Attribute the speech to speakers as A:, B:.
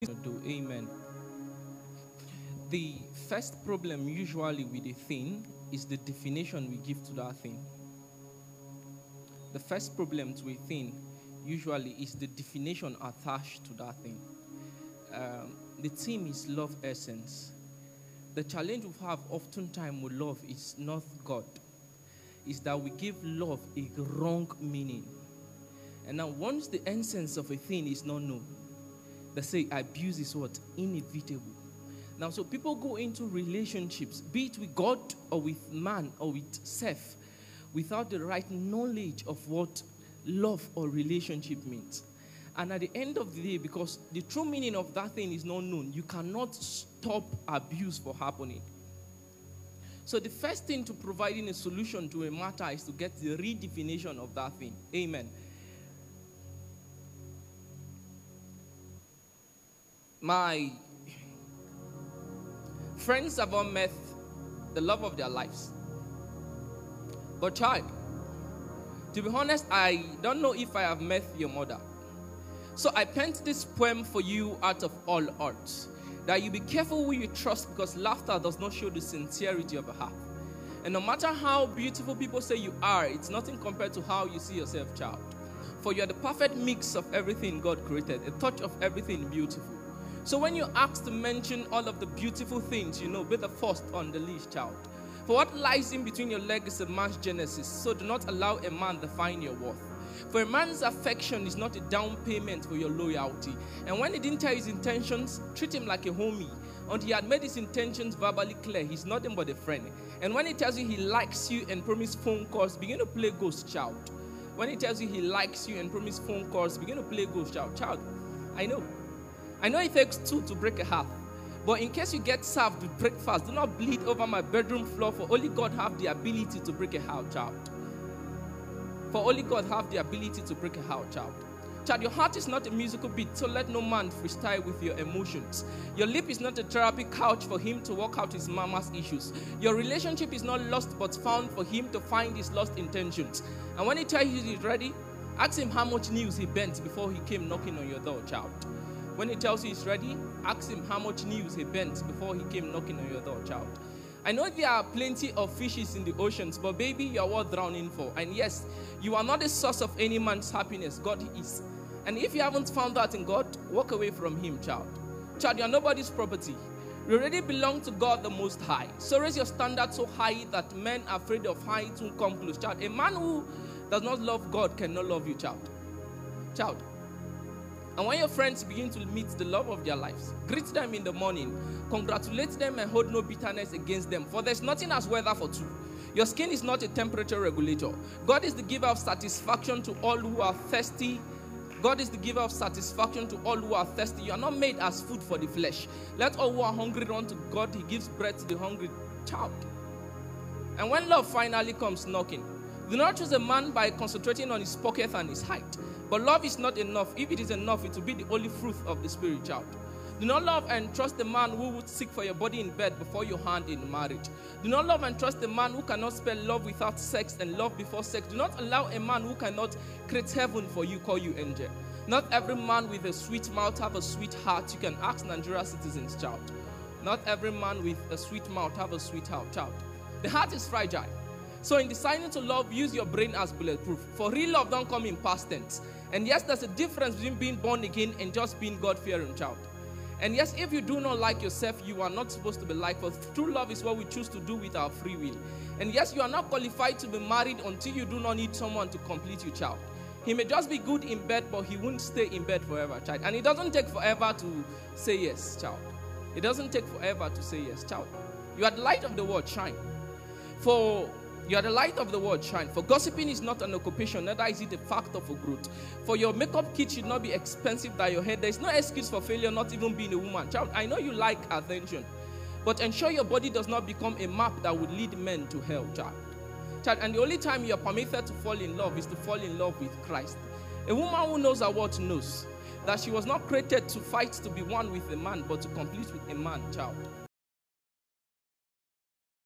A: do. Amen. The first problem usually with a thing is the definition we give to that thing. The first problem to a thing usually is the definition attached to that thing. The theme is love essence. The challenge we have oftentimes with love is not God. Is that we give love a wrong meaning. And now once the essence of a thing is not known, they say abuse is what? Inevitable. Now, so people go into relationships, be it with God or with man or with self, without the right knowledge of what love or relationship means. And at the end of the day, because the true meaning of that thing is not known, you cannot stop abuse from happening. So the first thing to providing a solution to a matter is to get the redefinition of that thing. Amen. My friends have all met the love of their lives. But child, to be honest, I don't know if I have met your mother. So I penned this poem for you out of all hearts, that you be careful who you trust, because laughter does not show the sincerity of a heart. And no matter how beautiful people say you are, it's nothing compared to how you see yourself, child. For you are the perfect mix of everything God created, a touch of everything beautiful. So when you're asked to mention all of the beautiful things, be the first on the list, child. For what lies in between your legs is a man's genesis, so do not allow a man to define your worth. For a man's affection is not a down payment for your loyalty. And when he didn't tell his intentions, treat him like a homie. Until he had made his intentions verbally clear, he's nothing but a friend. And when he tells you he likes you and promise phone calls, begin to play ghost, child. When he tells you he likes you and promise phone calls, begin to play ghost, child. Child, I know it takes two to break a heart. But in case you get served with breakfast, do not bleed over my bedroom floor, for only God have the ability to break a heart, child. For only God have the ability to break a heart, child. Child, your heart is not a musical beat, so let no man freestyle with your emotions. Your lip is not a therapy couch for him to work out his mama's issues. Your relationship is not lost but found for him to find his lost intentions. And when he tells you he's ready, ask him how much news he bent before he came knocking on your door, child. When he tells you he's ready, ask him how much news he bent before he came knocking on your door, child. I know there are plenty of fishes in the oceans, but baby, you are worth drowning for. And yes, you are not the source of any man's happiness. God is. And if you haven't found that in God, walk away from him, child. Child, you are nobody's property. You already belong to God the Most High. So raise your standard so high that men afraid of heights won't come close, child. A man who does not love God cannot love you, child. Child. And when your friends begin to meet the love of their lives, greet them in the morning, congratulate them and hold no bitterness against them. For there's nothing as weather for two. Your skin is not a temperature regulator. God is the giver of satisfaction to all who are thirsty. God is the giver of satisfaction to all who are thirsty. You are not made as food for the flesh. Let all who are hungry run to God. He gives bread to the hungry, child. And when love finally comes knocking, do not choose a man by concentrating on his pocket and his height. But love is not enough. If it is enough, it will be the only fruit of the Spirit, child. Do not love and trust the man who would seek for your body in bed before your hand in marriage. Do not love and trust the man who cannot spell love without sex and love before sex. Do not allow a man who cannot create heaven for you call you angel. Not every man with a sweet mouth have a sweet heart. You can ask Nigeria citizens, child. Not every man with a sweet mouth have a sweet heart, child. The heart is fragile. So in deciding to love, use your brain as bulletproof. For real love don't come in past tense. And yes, there's a difference between being born again and just being God-fearing, child. And yes, if you do not like yourself, you are not supposed to be liked. For true love is what we choose to do with our free will. And yes, you are not qualified to be married until you do not need someone to complete you, child. He may just be good in bed, but he won't stay in bed forever, child. And it doesn't take forever to say yes, child. It doesn't take forever to say yes, child. You are the light of the world, shine. You are the light of the world, shine. For gossiping is not an occupation, neither is it a factor for growth. For your makeup kit should not be expensive than your head. There is no excuse for failure, not even being a woman. Child, I know you like attention, but ensure your body does not become a map that would lead men to hell, child. Child, and the only time you are permitted to fall in love is to fall in love with Christ. A woman who knows her worth knows that she was not created to fight to be one with a man, but to complete with a man, child.